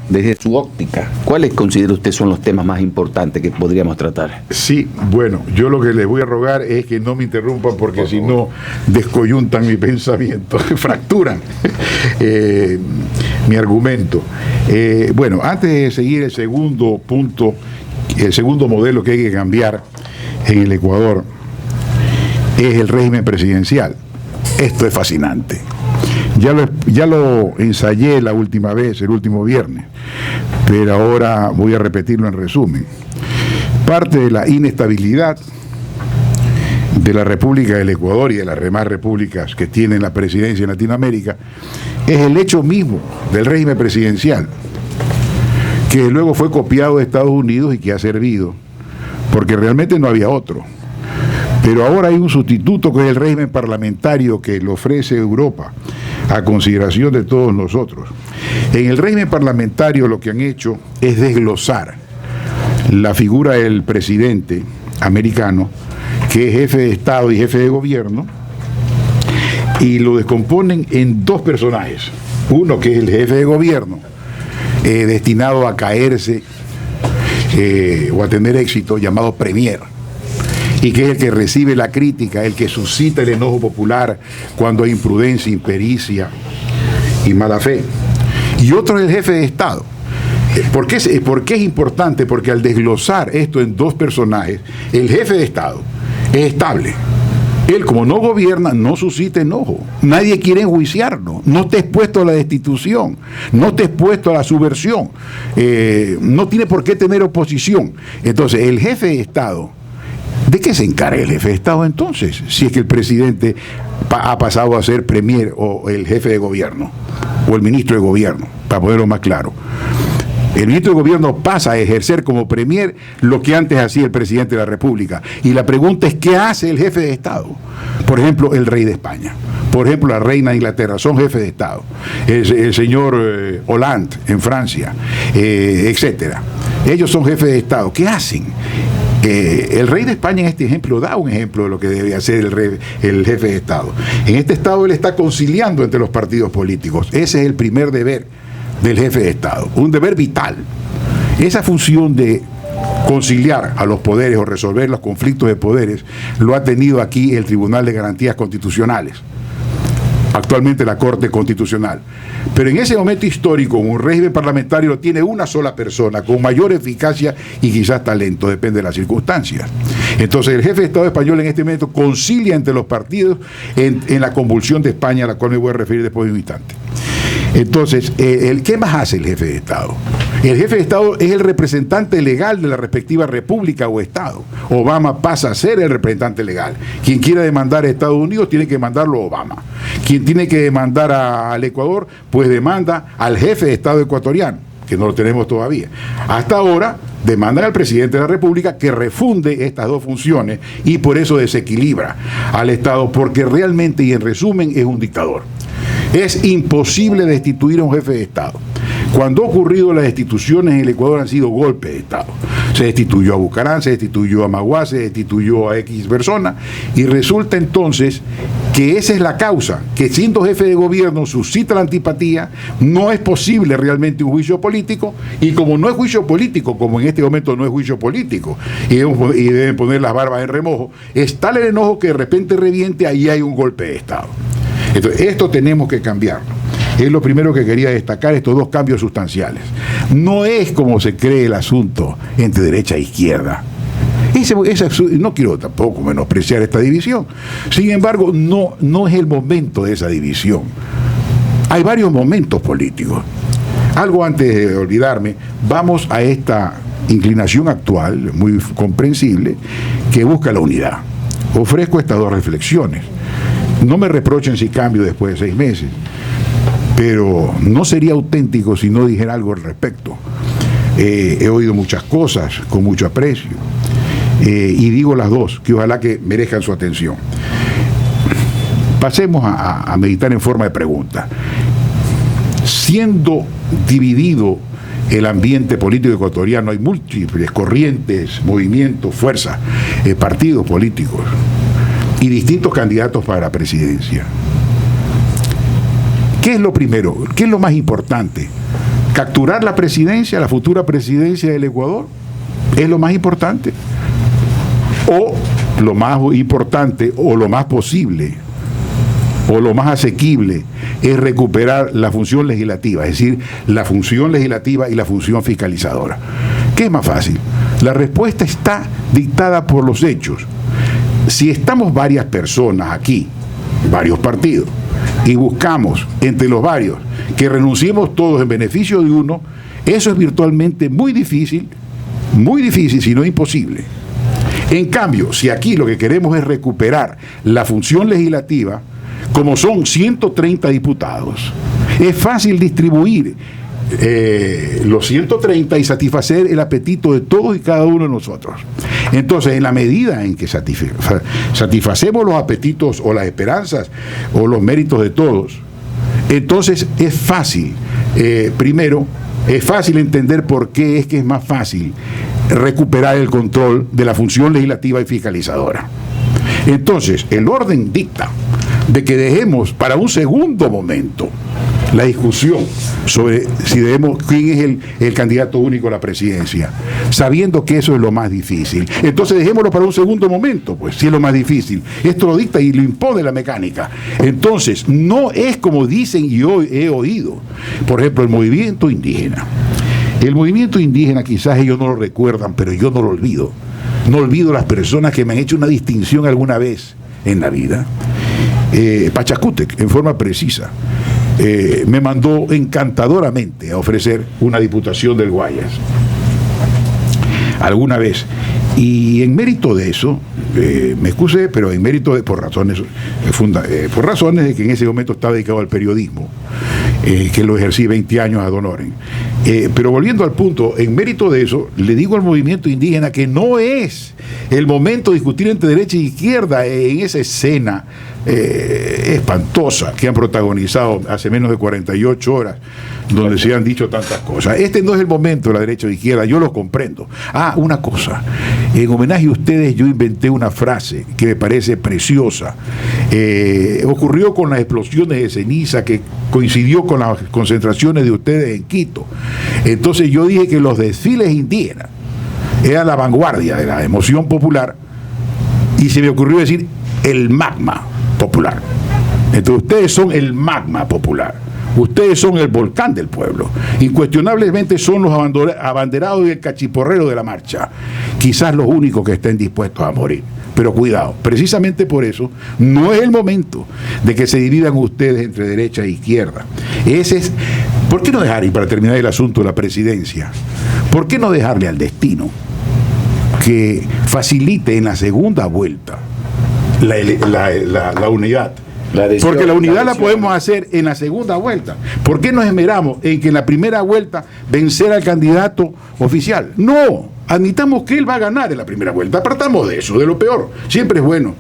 Desde su óptica, ¿cuáles considera usted son los temas más importantes que podríamos tratar? Sí, bueno, yo lo que les voy a rogar es que no me interrumpan porque si no descoyuntan mi pensamiento, fracturan mi argumento. Bueno, antes de seguir el segundo punto, el segundo modelo que hay que cambiar en el Ecuador es el régimen presidencial. Esto es fascinante. Ya lo ensayé la última vez, el último viernes, pero ahora voy a repetirlo en resumen. Parte de la inestabilidad de la República del Ecuador y de las demás repúblicas que tienen la presidencia en Latinoamérica es el hecho mismo del régimen presidencial, que luego fue copiado de Estados Unidos y que ha servido, porque realmente no había otro. Pero ahora hay un sustituto que es el régimen parlamentario que le ofrece Europa a consideración de todos nosotros. En el régimen parlamentario lo que han hecho es desglosar la figura del presidente americano, que es jefe de Estado y jefe de gobierno, y lo descomponen en dos personajes. Uno que es el jefe de gobierno, destinado a caerse o a tener éxito, llamado premier, y que es el que recibe la crítica, el que suscita el enojo popular cuando hay imprudencia, impericia y mala fe. Y otro es el jefe de Estado. ¿Por qué es importante? Porque al desglosar esto en dos personajes, el jefe de Estado es estable. Él, como no gobierna, no suscita enojo. Nadie quiere enjuiciarlo. No está expuesto a la destitución. No está expuesto a la subversión. No tiene por qué tener oposición. Entonces, el jefe de Estado, ¿de qué se encarga el jefe de Estado entonces? Si es que el presidente ha pasado a ser premier o el jefe de gobierno, o el ministro de gobierno, para ponerlo más claro. El ministro de gobierno pasa a ejercer como premier lo que antes hacía el presidente de la República. Y la pregunta es, ¿qué hace el jefe de Estado? Por ejemplo, el rey de España. Por ejemplo, la reina de Inglaterra son jefes de Estado. El señor Hollande en Francia, etcétera. Ellos son jefes de Estado. ¿Qué hacen? El rey de España en este ejemplo da un ejemplo de lo que debe hacer el jefe de Estado. En este Estado él está conciliando entre los partidos políticos. Ese es el primer deber del jefe de Estado, un deber vital. Esa función de conciliar a los poderes o resolver los conflictos de poderes lo ha tenido aquí el Tribunal de Garantías Constitucionales, actualmente la Corte Constitucional. Pero en ese momento histórico, un régimen parlamentario lo tiene una sola persona, con mayor eficacia y quizás talento, depende de las circunstancias. Entonces el jefe de Estado español en este momento concilia entre los partidos en la convulsión de España, a la cual me voy a referir después de un instante. Entonces, ¿qué más hace el jefe de Estado? El jefe de Estado es el representante legal de la respectiva república o Estado. Obama pasa a ser el representante legal. Quien quiera demandar a Estados Unidos tiene que mandarlo a Obama. Quien tiene que demandar al Ecuador, pues demanda al jefe de Estado ecuatoriano, que no lo tenemos todavía. Hasta ahora demandan al presidente de la República que refunde estas dos funciones y por eso desequilibra al Estado, porque realmente y en resumen es un dictador. Es imposible destituir a un jefe de Estado. Cuando ha ocurrido las destituciones en el Ecuador han sido golpes de Estado. Se destituyó a Bucarán, se destituyó a Maguá, se destituyó a X persona, y resulta entonces que esa es la causa, que siendo jefe de gobierno suscita la antipatía, no es posible realmente un juicio político, y como no es juicio político, como en este momento no es juicio político, y deben poner las barbas en remojo, es tal el enojo que de repente reviente, ahí hay un golpe de Estado. Entonces, esto tenemos que cambiarlo. Es lo primero que quería destacar, estos dos cambios sustanciales. No es como se cree el asunto entre derecha e izquierda. No quiero tampoco menospreciar esta división. Sin embargo, no es el momento de esa división. Hay varios momentos políticos. Algo antes de olvidarme, vamos a esta inclinación actual, muy comprensible, que busca la unidad. Ofrezco estas dos reflexiones. No me reprochen si cambio después de 6 meses, pero no sería auténtico si no dijera algo al respecto. He oído muchas cosas con mucho aprecio, y digo las dos, que ojalá que merezcan su atención. Pasemos a meditar en forma de pregunta. Siendo dividido el ambiente político ecuatoriano, hay múltiples corrientes, movimientos, fuerzas, partidos políticos y distintos candidatos para la presidencia. ¿Qué es lo primero? ¿Qué es lo más importante capturar la presidencia, la futura presidencia del Ecuador, es lo más importante. O lo más importante, o lo más posible, o lo más asequible, es recuperar la función legislativa, es decir, la función legislativa y la función fiscalizadora. ¿Qué es más fácil? La respuesta está dictada por los hechos. Si estamos varias personas aquí, varios partidos, y buscamos entre los varios que renunciemos todos en beneficio de uno, eso es virtualmente muy difícil, si no imposible. En cambio, si aquí lo que queremos es recuperar la función legislativa, como son 130 diputados, es fácil distribuir los 130 y satisfacer el apetito de todos y cada uno de nosotros. Entonces, en la medida en que satisfacemos los apetitos o las esperanzas o los méritos de todos, entonces es fácil, primero, es fácil entender por qué es que es más fácil recuperar el control de la función legislativa y fiscalizadora. Entonces, el orden dicta de que dejemos para un segundo momento la discusión sobre si quién es el candidato único a la presidencia, sabiendo que eso es lo más difícil. Entonces dejémoslo para un segundo momento, pues, si es lo más difícil. Esto lo dicta y lo impone la mecánica. Entonces, no es como dicen y hoy he oído, por ejemplo, el movimiento indígena. El movimiento indígena, quizás ellos no lo recuerdan, pero yo no lo olvido. No olvido las personas que me han hecho una distinción alguna vez en la vida. Pachacútec, en forma precisa, me mandó encantadoramente a ofrecer una diputación del Guayas alguna vez, y en mérito de eso me excusé, pero en mérito de por razones de que en ese momento estaba dedicado al periodismo, que lo ejercí 20 años ad honorem. Pero volviendo al punto, en mérito de eso, le digo al movimiento indígena que no es el momento de discutir entre derecha e izquierda en esa escena espantosa que han protagonizado hace menos de 48 horas, donde se han dicho tantas cosas. Este no es el momento de la derecha o de izquierda, yo lo comprendo. Una cosa, en homenaje a ustedes yo inventé una frase que me parece preciosa. Ocurrió con las explosiones de ceniza que coincidió con las concentraciones de ustedes en Quito. Entonces yo dije que los desfiles indígenas eran la vanguardia de la emoción popular, y se me ocurrió decir el magma popular. Entonces ustedes son el magma popular, ustedes son el volcán del pueblo, incuestionablemente son los abanderados y el cachiporrero de la marcha, quizás los únicos que estén dispuestos a morir. Pero cuidado, precisamente por eso no es el momento de que se dividan ustedes entre derecha e izquierda. ¿Por qué no dejar, y para terminar el asunto de la presidencia, por qué no dejarle al destino que facilite en la segunda vuelta la unidad? Porque la unidad la podemos hacer en la segunda vuelta. ¿Por qué nos esmeramos en que en la primera vuelta vencer al candidato oficial? No, admitamos que él va a ganar en la primera vuelta. Apartamos de eso, de lo peor. Siempre es bueno.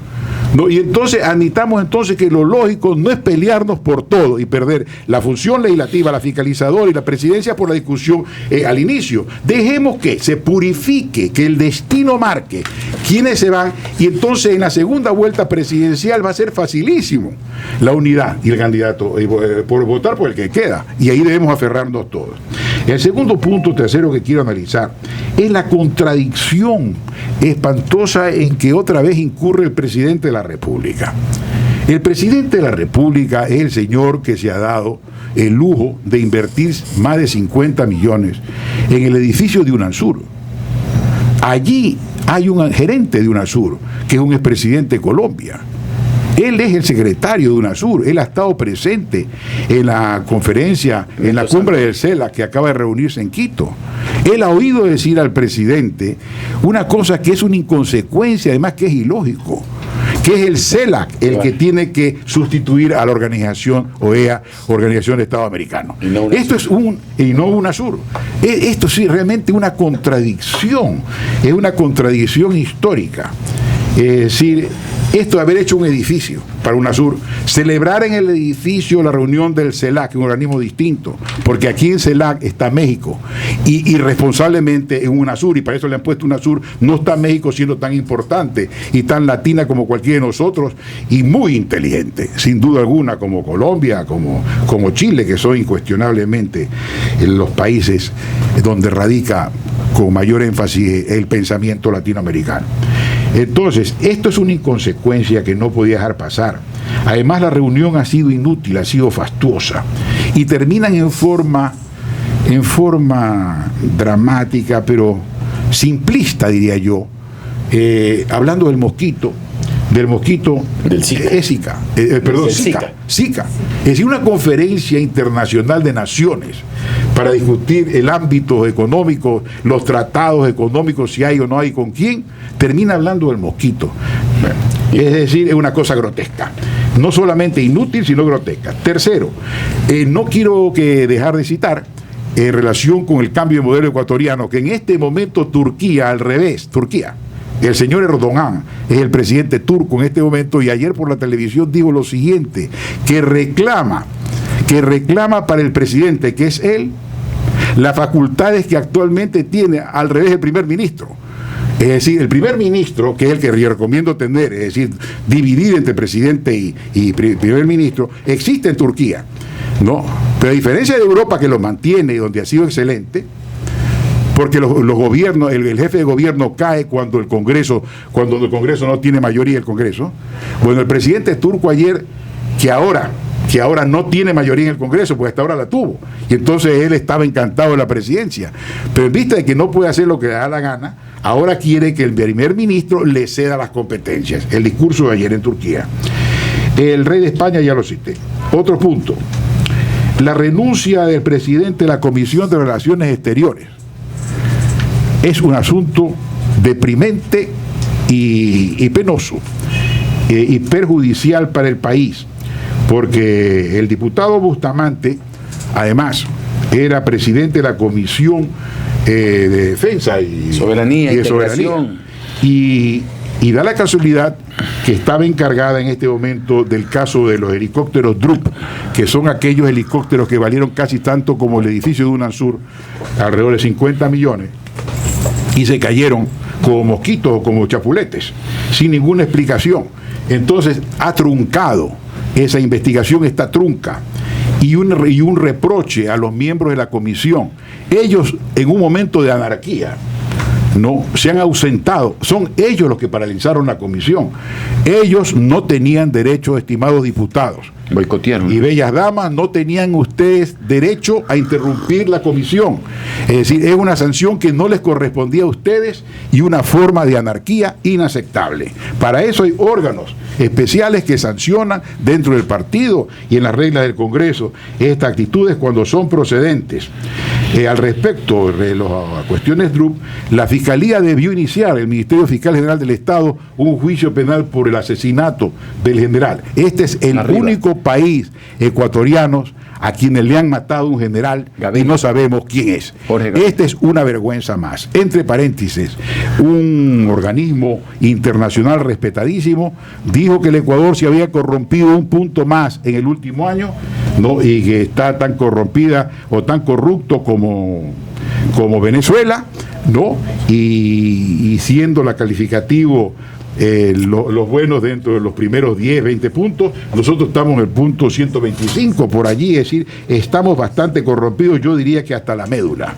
¿No? Y entonces admitamos que lo lógico no es pelearnos por todo y perder la función legislativa, la fiscalizadora y la presidencia por la discusión al inicio. Dejemos que se purifique, que el destino marque quiénes se van, y entonces en la segunda vuelta presidencial va a ser facilísimo la unidad y el candidato por votar por el que queda, y ahí debemos aferrarnos todos. El segundo punto, tercero, que quiero analizar es la contradicción espantosa en que otra vez incurre el presidente de la República. El presidente de la República es el señor que se ha dado el lujo de invertir más de 50 millones en el edificio de UNASUR. Allí hay un gerente de UNASUR, que es un expresidente de Colombia. Él es el secretario de UNASUR, él ha estado presente en la conferencia, en la cumbre del CELAC que acaba de reunirse en Quito. Él ha oído decir al presidente una cosa que es una inconsecuencia, además que es ilógico, que es el CELAC el que tiene que sustituir a la organización OEA, Organización de Estado Americano. Esto es y no UNASUR. Esto sí realmente una contradicción, es una contradicción histórica. Es decir, esto de haber hecho un edificio para UNASUR, celebrar en el edificio la reunión del CELAC, un organismo distinto, porque aquí en CELAC está México, y irresponsablemente en UNASUR, y para eso le han puesto UNASUR, no está México siendo tan importante y tan latina como cualquiera de nosotros, y muy inteligente, sin duda alguna, como Colombia, como Chile, que son incuestionablemente los países donde radica con mayor énfasis el pensamiento latinoamericano. Entonces, esto es una inconsecuencia que no podía dejar pasar. Además, la reunión ha sido inútil, ha sido fastuosa, y terminan en forma dramática, pero simplista, diría yo, hablando del mosquito del Zika. Zika. Es decir, una conferencia internacional de naciones para discutir el ámbito económico, los tratados económicos, si hay o no hay, con quién, termina hablando del mosquito. Es decir, es una cosa grotesca. No solamente inútil, sino grotesca. Tercero, no quiero dejar de citar, en relación con el cambio de modelo ecuatoriano, que en este momento Turquía, al revés, el señor Erdogan es el presidente turco en este momento, y ayer por la televisión dijo lo siguiente, que reclama para el presidente, que es él, las facultades que actualmente tiene al revés del primer ministro. Es decir, el primer ministro, que es el que yo recomiendo tener, es decir, dividir entre presidente y primer ministro, existe en Turquía, ¿no? Pero a diferencia de Europa, que lo mantiene y donde ha sido excelente, porque los gobiernos, el jefe de gobierno cae cuando el Congreso no tiene mayoría, el Congreso. Bueno, el presidente turco ayer, que ahora no tiene mayoría en el Congreso, pues hasta ahora la tuvo, y entonces él estaba encantado de la presidencia, pero en vista de que no puede hacer lo que le da la gana, ahora quiere que el primer ministro le ceda las competencias. El discurso de ayer en Turquía. El rey de España ya lo cité. Otro punto, la renuncia del presidente de la Comisión de Relaciones Exteriores es un asunto deprimente y penoso y perjudicial para el país, porque el diputado Bustamante, además, era presidente de la Comisión de Defensa y Soberanía, de Soberanía, y da la casualidad que estaba encargada en este momento del caso de los helicópteros Drup, que son aquellos helicópteros que valieron casi tanto como el edificio de UNASUR, alrededor de 50 millones, y se cayeron como mosquitos o como chapuletes, sin ninguna explicación. Entonces ha truncado, esa investigación está trunca, y un reproche a los miembros de la comisión. Ellos, en un momento de anarquía, no se han ausentado, son ellos los que paralizaron la comisión. Ellos no tenían derecho, estimados diputados. Boicotearon. Y bellas damas, no tenían ustedes derecho a interrumpir la comisión. Es decir, es una sanción que no les correspondía a ustedes y una forma de anarquía inaceptable. Para eso hay órganos especiales que sancionan dentro del partido y en las reglas del Congreso estas actitudes cuando son procedentes. Al respecto de las cuestiones Drup, la Fiscalía debió iniciar, el Ministerio Fiscal General del Estado, un juicio penal por el asesinato del general. Este es el único país ecuatoriano a quienes le han matado un general y no sabemos quién es. Esta es una vergüenza más. Entre paréntesis, un organismo internacional respetadísimo dijo que el Ecuador se había corrompido un punto más en el último año, ¿no? Y que está tan corrompida o tan corrupto como Venezuela, ¿no? Y siendo la calificativo los buenos dentro de los primeros 10, 20 puntos, nosotros estamos en el punto 125 por allí, es decir, estamos bastante corrompidos, yo diría que hasta la médula.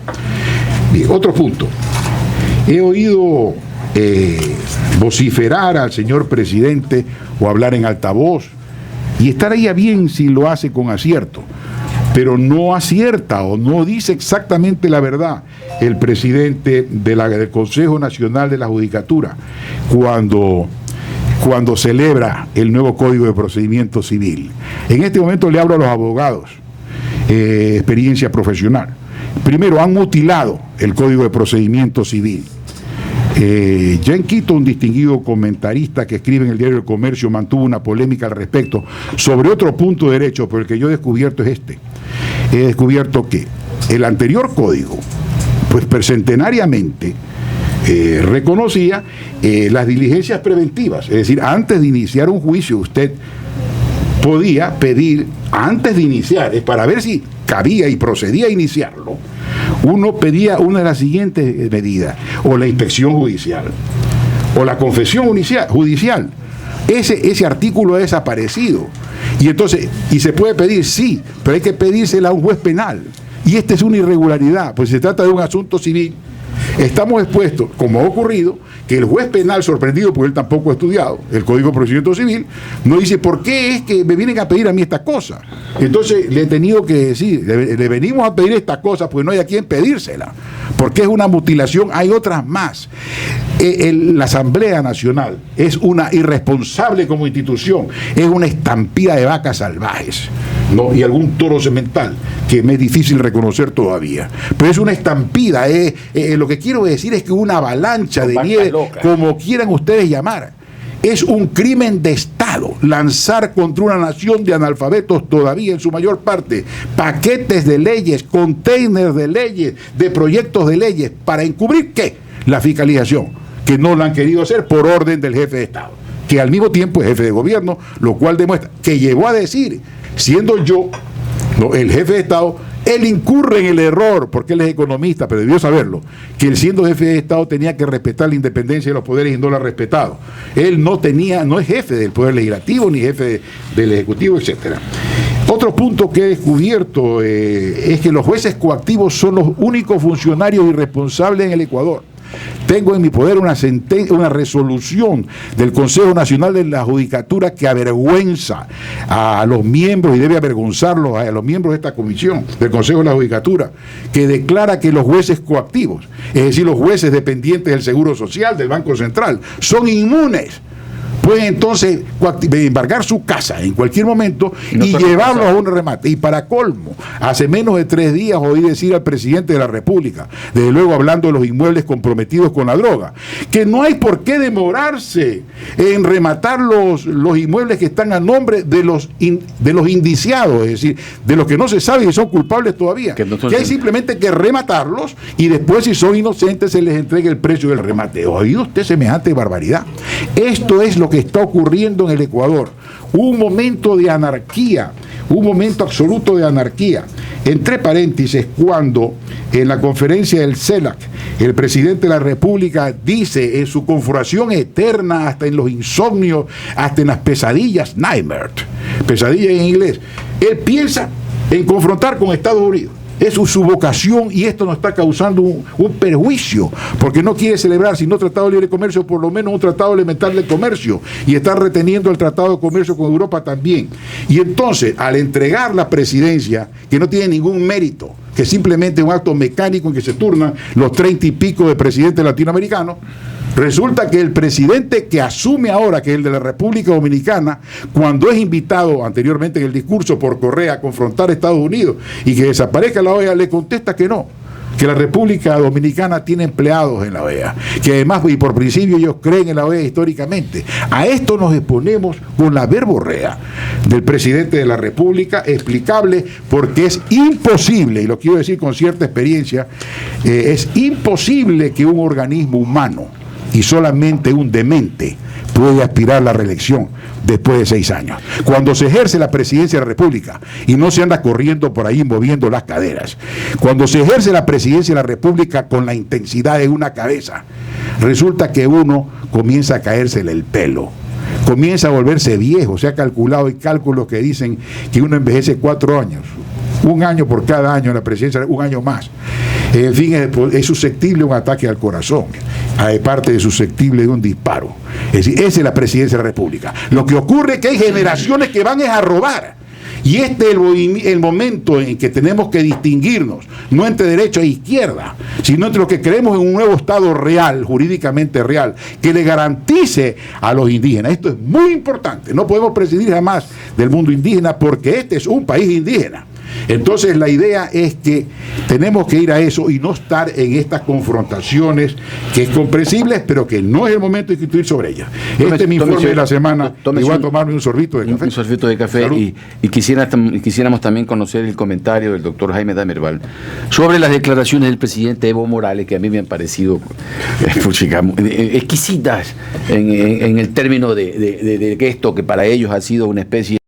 Bien, otro punto, he oído vociferar al señor presidente o hablar en altavoz, y estaría bien si lo hace con acierto, pero no acierta o no dice exactamente la verdad el presidente del Consejo Nacional de la Judicatura cuando celebra el nuevo Código de Procedimiento Civil. En este momento le hablo a los abogados, experiencia profesional. Primero, han mutilado el Código de Procedimiento Civil. Ya en Quito, un distinguido comentarista que escribe en el diario El Comercio mantuvo una polémica al respecto sobre otro punto de derecho, pero el que yo he descubierto es este. He descubierto que el anterior código, pues percentenariamente, reconocía las diligencias preventivas. Es decir, antes de iniciar un juicio, usted podía pedir, antes de iniciar, es para ver si cabía y procedía a iniciarlo, uno pedía una de las siguientes medidas, o la inspección judicial, o la confesión judicial. Ese artículo ha desaparecido. Y entonces, y se puede pedir, sí, pero hay que pedírsela a un juez penal. Y esta es una irregularidad, pues se trata de un asunto civil. Estamos expuestos, como ha ocurrido, que el juez penal, sorprendido porque él tampoco ha estudiado el Código de Procedimiento Civil, nos dice, ¿por qué es que me vienen a pedir a mí esta cosa? Entonces le he tenido que decir, le venimos a pedir esta cosa porque no hay a quien pedírsela, porque es una mutilación, hay otras más. La Asamblea Nacional es una irresponsable como institución, es una estampida de vacas salvajes, ¿no? Y algún toro semental que me es difícil reconocer todavía, pero es una estampida. Lo que quiero decir es que una avalancha de nieve, como quieran ustedes llamar, es un crimen de Estado lanzar contra una nación de analfabetos todavía en su mayor parte paquetes de leyes, containers de leyes, de proyectos de leyes, para encubrir ¿qué? La fiscalización, que no lo han querido hacer por orden del jefe de Estado, que al mismo tiempo es jefe de gobierno, lo cual demuestra que llegó a decir, siendo yo el jefe de Estado, él incurre en el error, porque él es economista, pero debió saberlo, que él siendo jefe de Estado tenía que respetar la independencia de los poderes y no la ha respetado. Él no es jefe del Poder Legislativo, ni jefe del Ejecutivo, etcétera. Otro punto que he descubierto es que los jueces coactivos son los únicos funcionarios irresponsables en el Ecuador. Tengo en mi poder una resolución del Consejo Nacional de la Judicatura que avergüenza a los miembros y debe avergonzarlos a los miembros de esta comisión del Consejo de la Judicatura, que declara que los jueces coactivos, es decir, los jueces dependientes del Seguro Social, del Banco Central, son inmunes. Pueden entonces embargar su casa en cualquier momento y llevarlo a un remate. Y para colmo, hace menos de 3 días oí decir al presidente de la República, desde luego hablando de los inmuebles comprometidos con la droga, que no hay por qué demorarse en rematar los inmuebles que están a nombre de los indiciados, es decir, de los que no se sabe si son culpables todavía. Que hay simplemente que rematarlos y después, si son inocentes, se les entregue el precio del remate. ¿Oído usted semejante barbaridad? Esto es lo que está ocurriendo en el Ecuador. Un momento de anarquía, un momento absoluto de anarquía. Entre paréntesis, cuando en la conferencia del CELAC el presidente de la República dice en su confuración eterna, hasta en los insomnios, hasta en las pesadillas, nightmare, pesadilla en inglés, él piensa en confrontar con Estados Unidos. Es su vocación, y esto nos está causando un perjuicio, porque no quiere celebrar, si no tratado de libre comercio, por lo menos un tratado elemental de comercio, y está reteniendo el tratado de comercio con Europa también. Y entonces, al entregar la presidencia, que no tiene ningún mérito, que simplemente es un acto mecánico en que se turnan los 30 y pico de presidentes latinoamericanos, resulta que el presidente que asume ahora, que es el de la República Dominicana, cuando es invitado anteriormente en el discurso por Correa a confrontar a Estados Unidos y que desaparezca la OEA, le contesta que no, que la República Dominicana tiene empleados en la OEA, que además, y por principio, ellos creen en la OEA históricamente. A esto nos exponemos con la verborrea del presidente de la República, explicable porque es imposible, y lo quiero decir con cierta experiencia, es imposible que un organismo humano, y solamente un demente, puede aspirar a la reelección después de 6 años. Cuando se ejerce la presidencia de la República y no se anda corriendo por ahí moviendo las caderas, cuando se ejerce la presidencia de la República con la intensidad de una cabeza, resulta que uno comienza a caérsele el pelo, comienza a volverse viejo. Se ha calculado, hay cálculos que dicen que uno envejece 4 años, 1 año por cada año en la presidencia, 1 año más. En fin, es susceptible a un ataque al corazón, aparte de susceptible de un disparo. Es decir, esa es la presidencia de la República. Lo que ocurre es que hay generaciones que van a robar. Y este es el momento en que tenemos que distinguirnos, no entre derecha e izquierda, sino entre los que creemos en un nuevo Estado real, jurídicamente real, que le garantice a los indígenas. Esto es muy importante. No podemos prescindir jamás del mundo indígena, porque este es un país indígena. Entonces la idea es que tenemos que ir a eso y no estar en estas confrontaciones que es comprensible, pero que no es el momento de discutir sobre ellas. Este es mi informe de la semana. Y voy a tomarme un sorbito de café. Un sorbito de café y quisiéramos también conocer el comentario del doctor Jaime Damerval sobre las declaraciones del presidente Evo Morales, que a mí me han parecido exquisitas en el término de esto que para ellos ha sido una especie